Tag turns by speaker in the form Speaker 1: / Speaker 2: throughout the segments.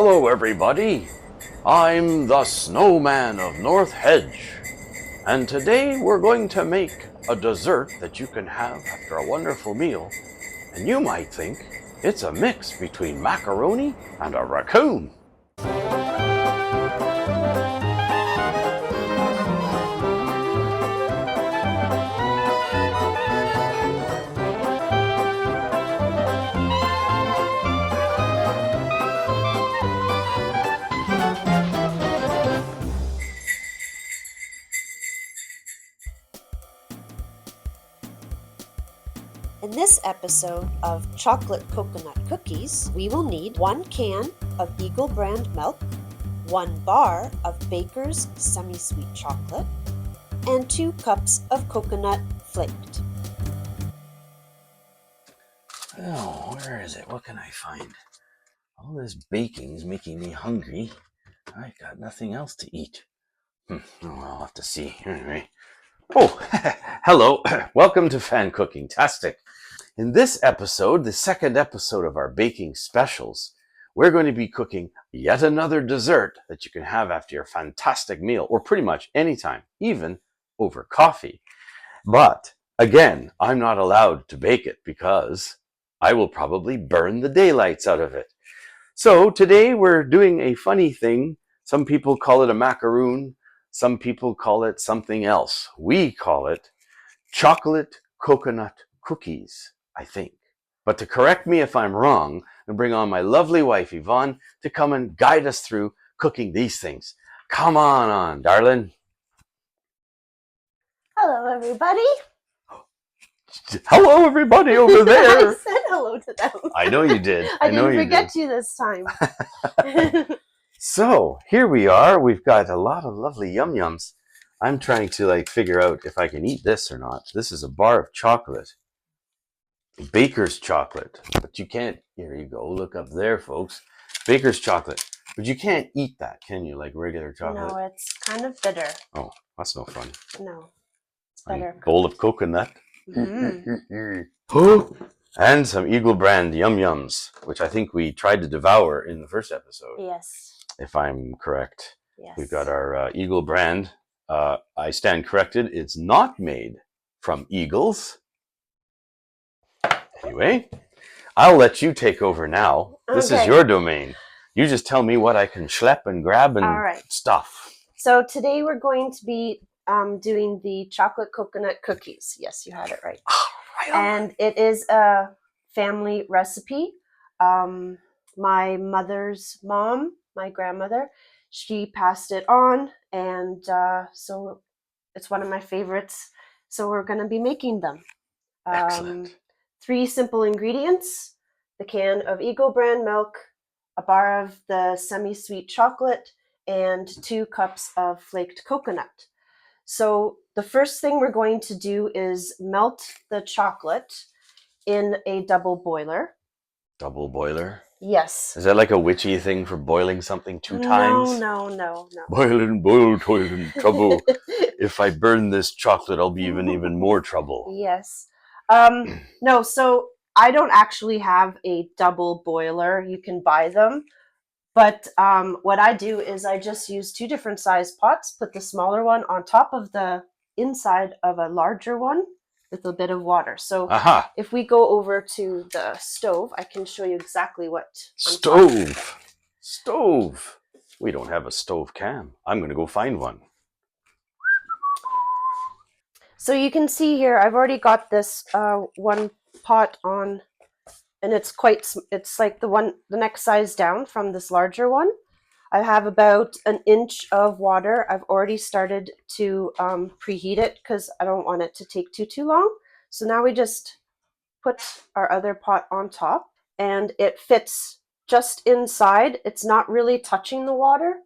Speaker 1: Hello everybody, I'm the Snowman of North Hedge, and today we're going to make a dessert that you can have after a wonderful meal, and you might think it's a mix between macaroni and a racoon.
Speaker 2: In this episode of Chocolate Coconut Cookies, we will need 1 can of Eagle brand milk, 1 bar of Baker's semi-sweet chocolate, and 2 cups of coconut flaked.
Speaker 1: Oh, where is it? What can I find? All this baking is making me hungry. I got nothing else to eat. Oh, I'll have to see. Anyway. Oh, hello. Welcome to FanCookingTastic. In this episode, the second episode of our baking specials, we're going to be cooking yet another dessert that you can have after your fantastic meal, or pretty much anytime, even over coffee. But again, I'm not allowed to bake it because I will probably burn the daylights out of it. So today we're doing a funny thing. Some people call it a macaroon. Some people call it something else. We call it chocolate coconut cookies, I think. But to correct me if I'm wrong, and bring on my lovely wife, Yvonne, to come and guide us through cooking these things. Come on, darling.
Speaker 2: Hello, everybody.
Speaker 1: Hello, everybody over there.
Speaker 2: I said hello to them.
Speaker 1: I know you did.
Speaker 2: I didn't forget you this time.
Speaker 1: So here we are. We've got a lot of lovely yum-yums. I'm trying to figure out if I can eat this or not. This is a bar of chocolate. Baker's chocolate. But you can't. Here you go. Look up there, folks. Baker's chocolate. But you can't eat that, can you? Like regular chocolate?
Speaker 2: No, it's kind of bitter.
Speaker 1: Oh, that's no fun.
Speaker 2: No, it's better.
Speaker 1: A bowl of coconut.
Speaker 2: Mm.
Speaker 1: And some Eagle brand yum-yums, which I think we tried to devour in the first episode.
Speaker 2: Yes.
Speaker 1: If I'm correct.
Speaker 2: Yes.
Speaker 1: We've got our Eagle brand. I stand corrected. It's not made from eagles. Anyway, I'll let you take over now. This is your domain. You just tell me what I can schlep and grab and stuff.
Speaker 2: So today we're going to be doing the chocolate coconut cookies. Yes, you had it right. And it is a family recipe. My mother's mom, my grandmother, she passed it on, and so it's one of my favorites. So we're going to be making them.
Speaker 1: Excellent.
Speaker 2: 3 simple ingredients: the can of Eagle brand milk, a bar of the semi-sweet chocolate, and 2 cups of flaked coconut. So the first thing we're going to do is melt the chocolate in a double boiler.
Speaker 1: Double boiler?
Speaker 2: Yes.
Speaker 1: Is that like a witchy thing for boiling something 2 times?
Speaker 2: No.
Speaker 1: Boil and boil, toil and trouble. If I burn this chocolate, I'll be even more trouble.
Speaker 2: Yes. No, so I don't actually have a double boiler. You can buy them. But what I do is I just use 2 different size pots, put the smaller one on top of the inside of a larger one with a bit of water. So if we go over to the stove, I can show you exactly what.
Speaker 1: Stove. We don't have a stove cam. I'm going to go find one.
Speaker 2: So you can see here, I've already got this 1 pot on. And it's like the next size down from this larger one. I have about 1 inch of water. I've already started to preheat it because I don't want it to take too long. So now we just put our other pot on top, and it fits just inside. It's not really touching the water.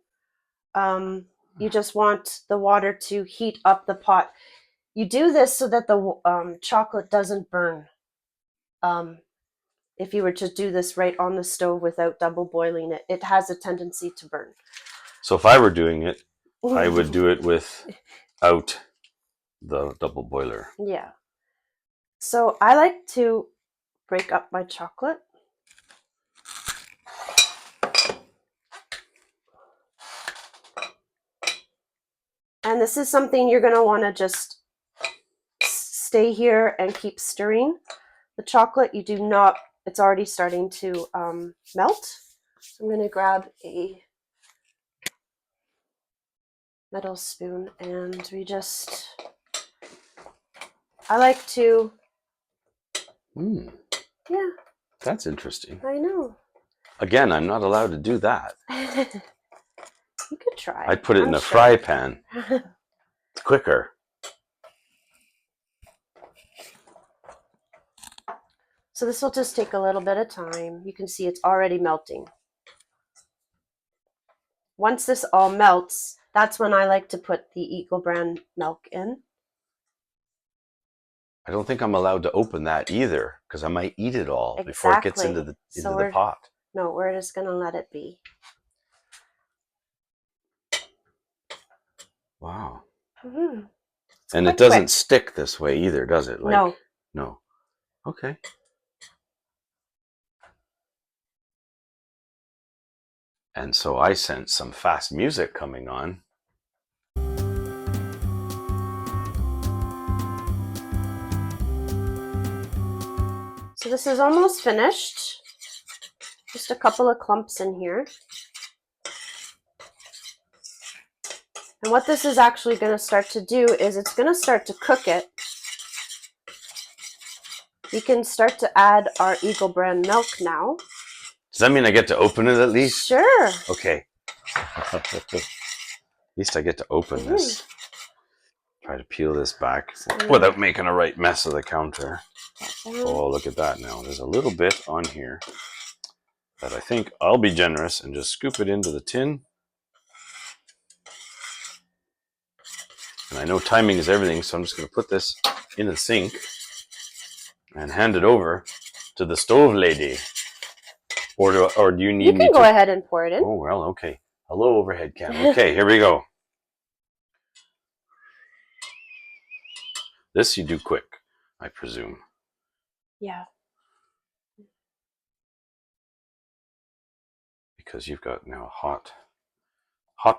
Speaker 2: You just want the water to heat up the pot. You do this so that the chocolate doesn't burn. If you were to do this right on the stove without double boiling it, it has a tendency to burn.
Speaker 1: So if I were doing it, I would do it without the double boiler.
Speaker 2: Yeah. So I like to break up my chocolate. And this is something you're going to want to just stay here and keep stirring. The chocolate, you do not, it's already starting to melt. So I'm going to grab a metal spoon and we just, I like to, yeah.
Speaker 1: That's interesting.
Speaker 2: I know.
Speaker 1: Again, I'm not allowed to do that.
Speaker 2: You could try.
Speaker 1: I'd put it in a fry pan. It's quicker.
Speaker 2: So this will just take a little bit of time. You can see it's already melting. Once this all melts, that's when I like to put the Eagle brand milk in.
Speaker 1: I don't think I'm allowed to open that either because I might eat it all before it gets into the pot.
Speaker 2: No, we're just going to let it be.
Speaker 1: Wow.
Speaker 2: Mm-hmm.
Speaker 1: And it doesn't stick this way either, does it? Like,
Speaker 2: no.
Speaker 1: No. Okay. And so I sense some fast music coming on.
Speaker 2: So this is almost finished. Just a couple of clumps in here. And what this is actually going to start to do is it's going to start to cook it. We can start to add our Eagle brand milk now.
Speaker 1: Does that mean I get to open it at least?
Speaker 2: Sure.
Speaker 1: Okay. At least I get to open this. Try to peel this back without making a right mess of the counter. Oh, look at that now. There's a little bit on here that I think I'll be generous and just scoop it into the tin. And I know timing is everything, so I'm just going to put this in the sink and hand it over to the stove lady. Or do you need me to?
Speaker 2: You can go ahead and pour it in.
Speaker 1: Oh, well, okay. Hello, overhead cam. Okay, here we go. This you do quick, I presume.
Speaker 2: Yeah.
Speaker 1: Because you've got now a hot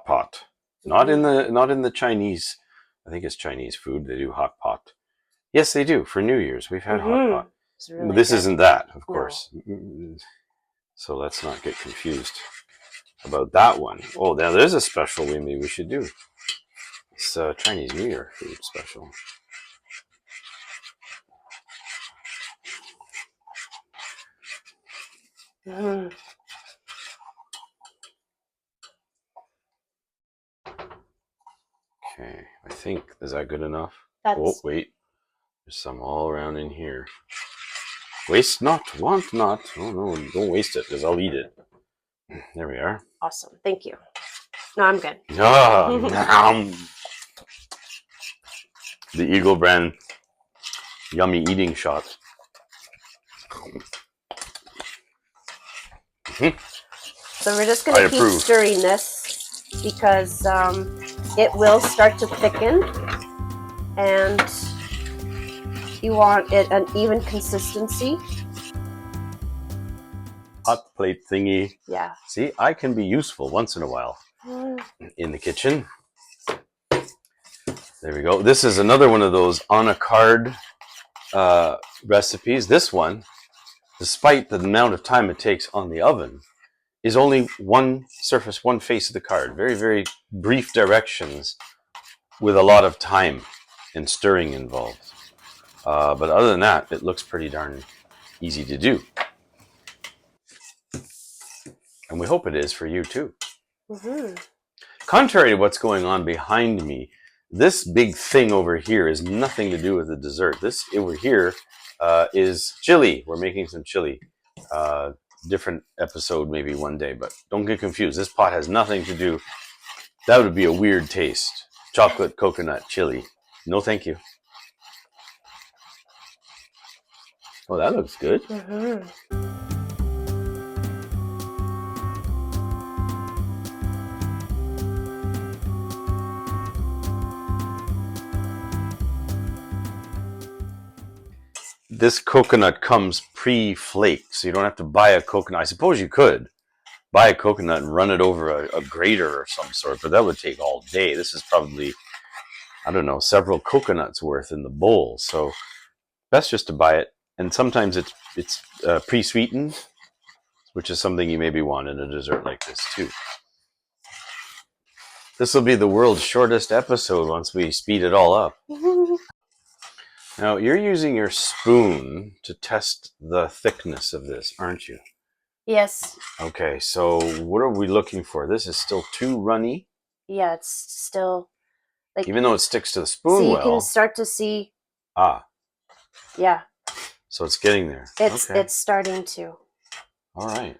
Speaker 1: pot. Not in the Chinese. I think it's Chinese food. They do hot pot. Yes, they do. For New Year's, we've had hot pot. Really this isn't that, of course. So let's not get confused about that one. Oh, now there's a special maybe we should do. It's Chinese New Year food special. Okay, I think, is that good enough? Oh, wait. There's some all around in here. Waste not, want not. Oh, no, don't waste it because I'll eat it. There we are.
Speaker 2: Awesome. Thank you. No, I'm good.
Speaker 1: The Eagle brand yummy eating shot.
Speaker 2: So we're just going to keep stirring this because it will start to thicken and you want it an even consistency.
Speaker 1: Hot plate thingy.
Speaker 2: Yeah.
Speaker 1: See, I can be useful once in a while in the kitchen. There we go. This is another one of those on a card recipes. This one, despite the amount of time it takes on the oven, is only one surface, one face of the card. Very, very brief directions with a lot of time and stirring involved. But other than that, it looks pretty darn easy to do. And we hope it is for you too. Contrary to what's going on behind me, this big thing over here is nothing to do with the dessert. This over here is chili. We're making some chili. Different episode maybe one day, but don't get confused. This pot has nothing to do. That would be a weird taste. Chocolate coconut chili. No, thank you. Oh, that looks good. This coconut comes pre-flaked, so you don't have to buy a coconut. I suppose you could buy a coconut and run it over a grater or some sort, but that would take all day. This is probably I don't know, several coconuts worth in the bowl. So best just to buy it. And sometimes it's pre-sweetened, which is something you maybe want in a dessert like this too. This will be the world's shortest episode once we speed it all up. Now, you're using your spoon to test the thickness of this, aren't you?
Speaker 2: Yes.
Speaker 1: Okay, so what are we looking for? This is still too runny.
Speaker 2: Yeah, it's still like,
Speaker 1: even though it sticks to the spoon
Speaker 2: so you
Speaker 1: well.
Speaker 2: can start to see.
Speaker 1: Ah.
Speaker 2: Yeah.
Speaker 1: So it's getting there.
Speaker 2: It's starting to.
Speaker 1: All right.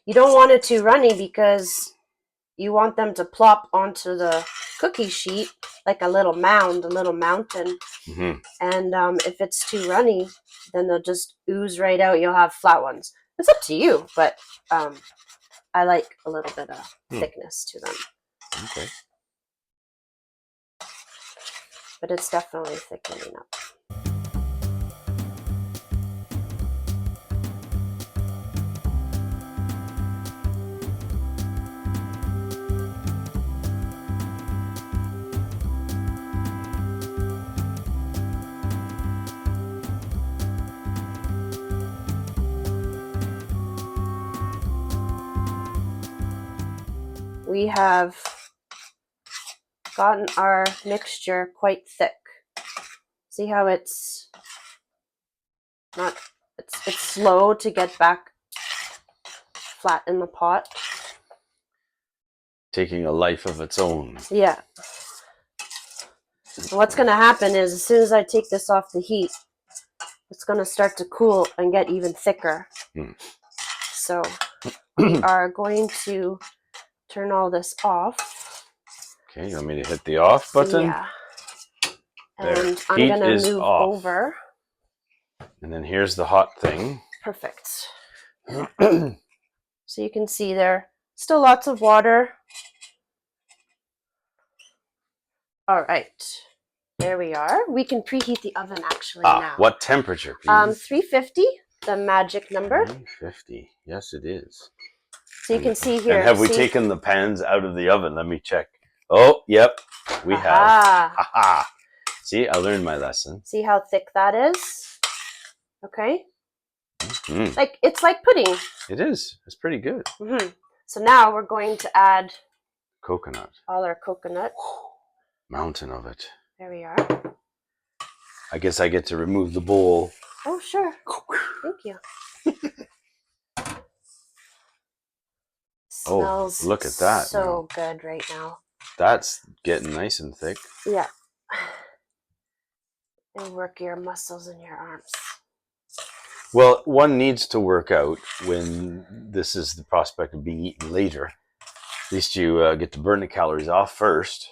Speaker 2: You don't want it too runny because you want them to plop onto the cookie sheet like a little mound, a little mountain.
Speaker 1: Mm-hmm.
Speaker 2: And if it's too runny, then they'll just ooze right out. You'll have flat ones. It's up to you, but I like a little bit of thickness to them.
Speaker 1: Okay.
Speaker 2: But it's definitely thickening up. We have gotten our mixture quite thick. See how it's slow to get back flat in the pot.
Speaker 1: Taking a life of its own.
Speaker 2: Yeah. And what's going to happen is as soon as I take this off the heat, it's going to start to cool and get even thicker. So we are going to turn all this off.
Speaker 1: Okay, you want me to hit the off button?
Speaker 2: Yeah.
Speaker 1: There.
Speaker 2: And I'm going to move over.
Speaker 1: And then here's the hot thing.
Speaker 2: Perfect. So you can see there, still lots of water. All right. There we are. We can preheat the oven actually now.
Speaker 1: What temperature, please?
Speaker 2: 350, the magic number.
Speaker 1: 350. Yes, it is.
Speaker 2: So you can see here.
Speaker 1: And have we taken the pans out of the oven? Let me check. Oh, yep, we have. Ha. See, I learned my lesson.
Speaker 2: See how thick that is? Okay. Like it's like pudding.
Speaker 1: It is. It's pretty good.
Speaker 2: So now we're going to add
Speaker 1: coconut.
Speaker 2: All our coconut.
Speaker 1: Mountain of it.
Speaker 2: There we are.
Speaker 1: I guess I get to remove the bowl.
Speaker 2: Oh, sure. Thank you. Smells
Speaker 1: look at that.
Speaker 2: So good right now.
Speaker 1: That's getting nice and thick.
Speaker 2: Yeah. And work your muscles in your arms.
Speaker 1: Well, one needs to work out when this is the prospect of being eaten later. At least you get to burn the calories off first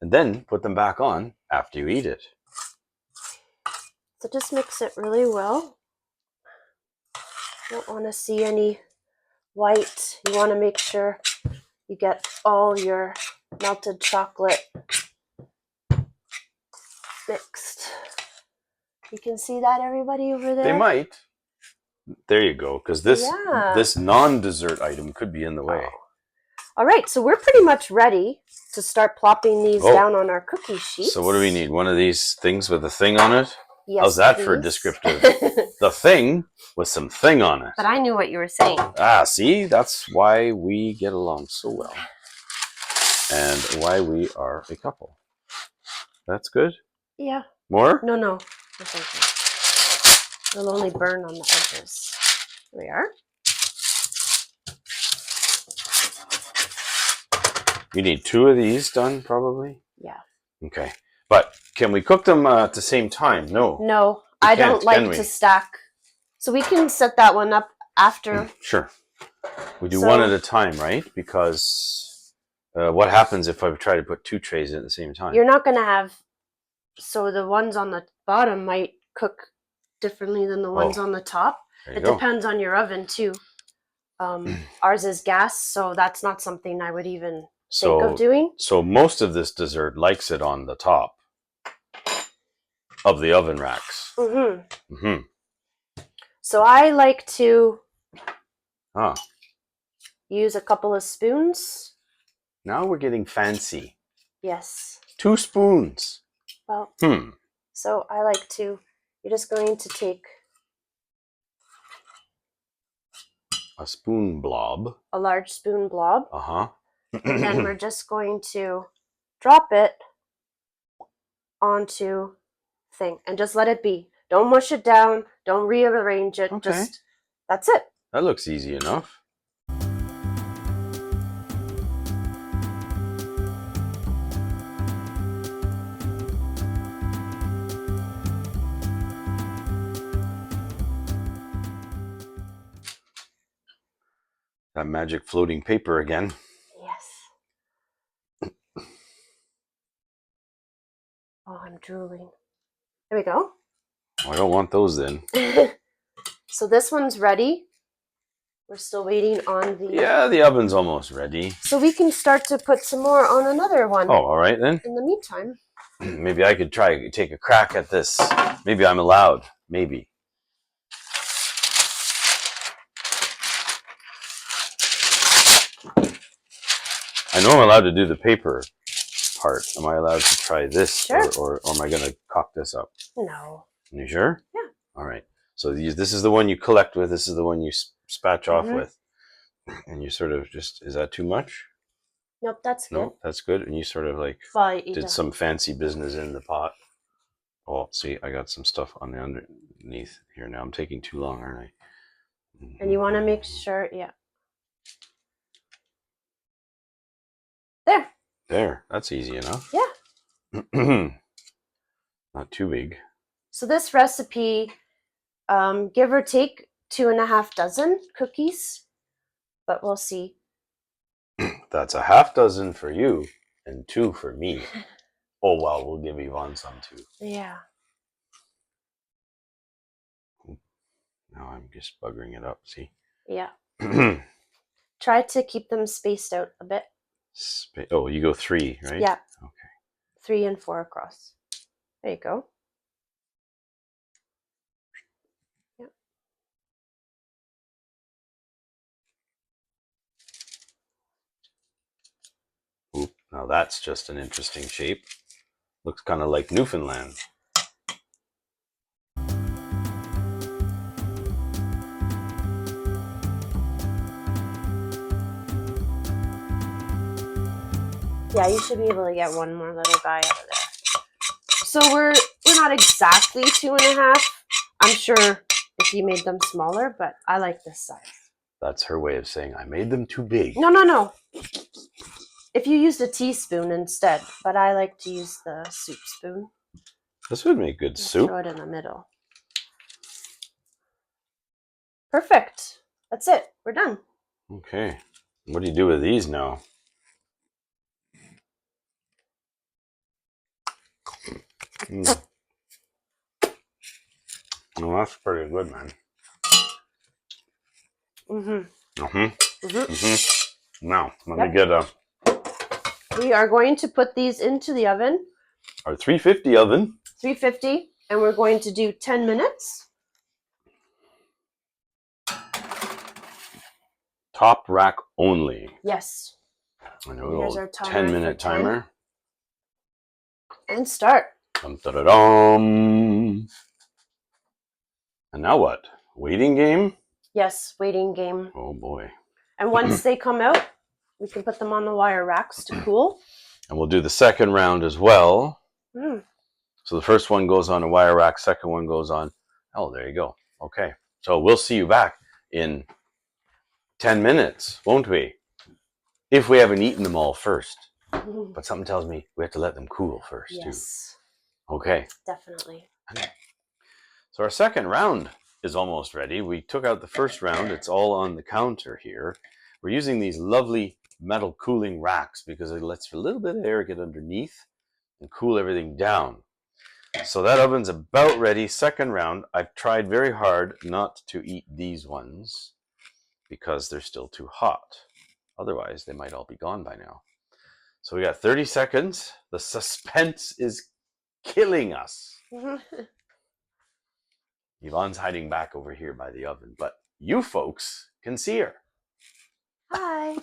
Speaker 1: and then put them back on after you eat it.
Speaker 2: So just mix it really well. You don't want to see any white. You want to make sure you get all your melted chocolate mixed. You can see that, everybody over there?
Speaker 1: They might. There you go, because this non-dessert item could be in the way.
Speaker 2: All right, so we're pretty much ready to start plopping these down on our cookie sheets.
Speaker 1: So what do we need? One of these things with a thing on it?
Speaker 2: Yes,
Speaker 1: how's that for descriptive? The thing with some thing on it.
Speaker 2: But I knew what you were saying.
Speaker 1: See? That's why we get along so well. And why we are a couple. That's good?
Speaker 2: Yeah.
Speaker 1: More?
Speaker 2: No. No, thank you. It'll only burn on the edges. There we are.
Speaker 1: You need 2 of these done, probably?
Speaker 2: Yeah.
Speaker 1: Okay. But can we cook them at the same time? No.
Speaker 2: No, I don't like to stack. So we can set that one up after.
Speaker 1: Sure. We do one at a time, right? Because what happens if I try to put 2 trays in at the same time?
Speaker 2: You're not going to have... So the ones on the bottom might cook differently than the ones on the top. It depends on your oven, too. Ours is gas, so that's not something I would even think of doing.
Speaker 1: So most of this dessert likes it on the top of the oven racks.
Speaker 2: So I like to use a couple of spoons.
Speaker 1: Now we're getting fancy.
Speaker 2: Yes.
Speaker 1: 2 spoons.
Speaker 2: Well,
Speaker 1: Hmm.
Speaker 2: so I like to, you're just going to take
Speaker 1: A spoon blob.
Speaker 2: a large spoon blob,
Speaker 1: Uh-huh.
Speaker 2: and then we're just going to drop it onto thing and just let it be. Don't mush it down. Don't rearrange it.
Speaker 1: Okay.
Speaker 2: Just, that's it.
Speaker 1: That looks easy enough. That magic floating paper again.
Speaker 2: Yes. Oh, I'm drooling. There we go.
Speaker 1: I don't want those then.
Speaker 2: So this one's ready. We're still waiting on the...
Speaker 1: Yeah, the oven's almost ready.
Speaker 2: So we can start to put some more on another one.
Speaker 1: Oh, all right then.
Speaker 2: In the meantime.
Speaker 1: Maybe I could take a crack at this. Maybe I'm allowed. Maybe. I know I'm allowed to do the paper part. Am I allowed to try this?
Speaker 2: Sure.
Speaker 1: Or am I going to cock this up?
Speaker 2: No.
Speaker 1: You sure?
Speaker 2: Yeah.
Speaker 1: All right. So this is the one you collect with. This is the one you spatch off with. And you sort of just, is that too much?
Speaker 2: Nope, that's good.
Speaker 1: No, that's good. And you sort of like did some fancy business in the pot. Oh, see, I got some stuff on the underneath here now. I'm taking too long, aren't I?
Speaker 2: And you want to make sure, yeah. There.
Speaker 1: There. That's easy enough.
Speaker 2: Yeah.
Speaker 1: Not too big.
Speaker 2: So this recipe, give or take 2.5 dozen cookies, but we'll see.
Speaker 1: That's a half dozen for you and 2 for me. Oh, well, we'll give Yvonne some too.
Speaker 2: Yeah.
Speaker 1: Now I'm just buggering it up, see?
Speaker 2: Yeah. Try to keep them spaced out a bit.
Speaker 1: Oh, you go 3, right?
Speaker 2: Yeah.
Speaker 1: Okay.
Speaker 2: 3 and 4 across. There you go. Yeah.
Speaker 1: Oop, now that's just an interesting shape. Looks kind of like Newfoundland.
Speaker 2: Yeah, you should be able to get one more little guy out of there. So we're not exactly 2.5. I'm sure if you made them smaller, but I like this size.
Speaker 1: That's her way of saying I made them too big.
Speaker 2: No. If you used a teaspoon instead, but I like to use the soup spoon.
Speaker 1: This would make good soup.
Speaker 2: Throw it in the middle. Perfect. That's it. We're done.
Speaker 1: Okay. What do you do with these now? Well, that's pretty good, man. Now, let me get a...
Speaker 2: We are going to put these into the oven.
Speaker 1: Our 350 oven.
Speaker 2: 350, and we're going to do 10 minutes.
Speaker 1: Top rack only.
Speaker 2: Yes.
Speaker 1: I know, a 10-minute timer.
Speaker 2: And start.
Speaker 1: Dum-da-da-dum. And now what? Waiting game?
Speaker 2: Yes, waiting game.
Speaker 1: Oh boy.
Speaker 2: And once they come out, we can put them on the wire racks to cool.
Speaker 1: And we'll do the second round as well. So the first one goes on a wire rack, second one goes on. Oh, there you go. Okay. So we'll see you back in 10 minutes, won't we? If we haven't eaten them all first. But something tells me we have to let them cool first, too. Okay.
Speaker 2: Definitely.
Speaker 1: So our second round is almost ready. We took out the first round. It's all on the counter here. We're using these lovely metal cooling racks because it lets a little bit of air get underneath and cool everything down. So that oven's about ready. Second round. I've tried very hard not to eat these ones because they're still too hot. Otherwise, they might all be gone by now. So we got 30 seconds. The suspense is killing us. Yvonne's hiding back over here by the oven, but you folks can see her.
Speaker 2: Hi.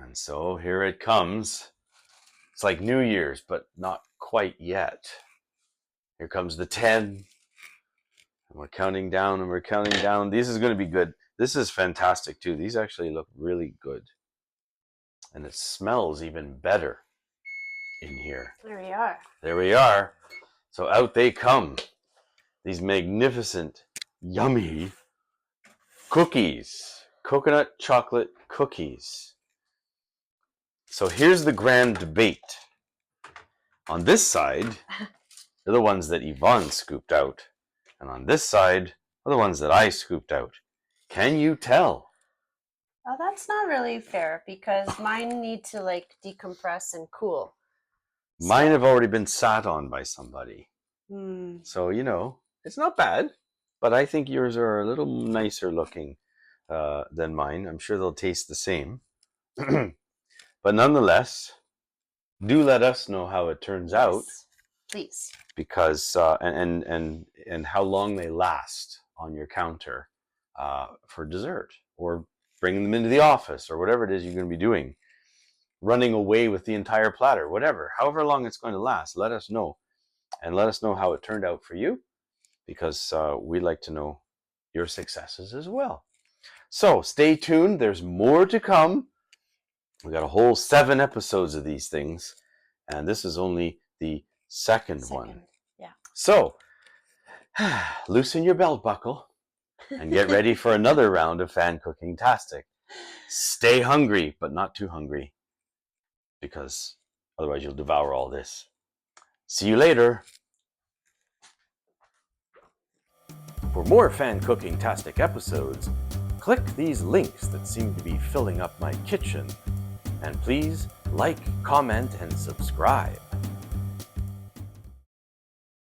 Speaker 1: And so here it comes. It's like New Year's, but not quite yet. Here comes the 10. And we're counting down and we're counting down. This is going to be good. This is fantastic too. These actually look really good. And it smells even better in here.
Speaker 2: There we are.
Speaker 1: There we are. So out they come. These magnificent, yummy cookies. Coconut chocolate cookies. So here's the grand debate. On this side are the ones that Yvonne scooped out. And on this side are the ones that I scooped out. Can you tell?
Speaker 2: Oh, that's not really fair because mine need to like decompress and cool.
Speaker 1: Mine have already been sat on by somebody.
Speaker 2: Mm.
Speaker 1: So, it's not bad. But I think yours are a little nicer looking than mine. I'm sure they'll taste the same. But nonetheless, do let us know how it turns out.
Speaker 2: Please.
Speaker 1: Because, and how long they last on your counter for dessert. Or bringing them into the office or whatever it is you're going to be doing. Running away with the entire platter, whatever. However long it's going to last, let us know. And let us know how it turned out for you. Because we'd like to know your successes as well. So stay tuned. There's more to come. We got a whole 7 episodes of these things. And this is only the second one.
Speaker 2: Yeah.
Speaker 1: So loosen your belt buckle. And get ready for another round of FanCookingTastic. Stay hungry, but not too hungry. Because otherwise you'll devour all this. See you later. For more FanCookingTastic episodes, click these links that seem to be filling up my kitchen. And please like, comment, and subscribe.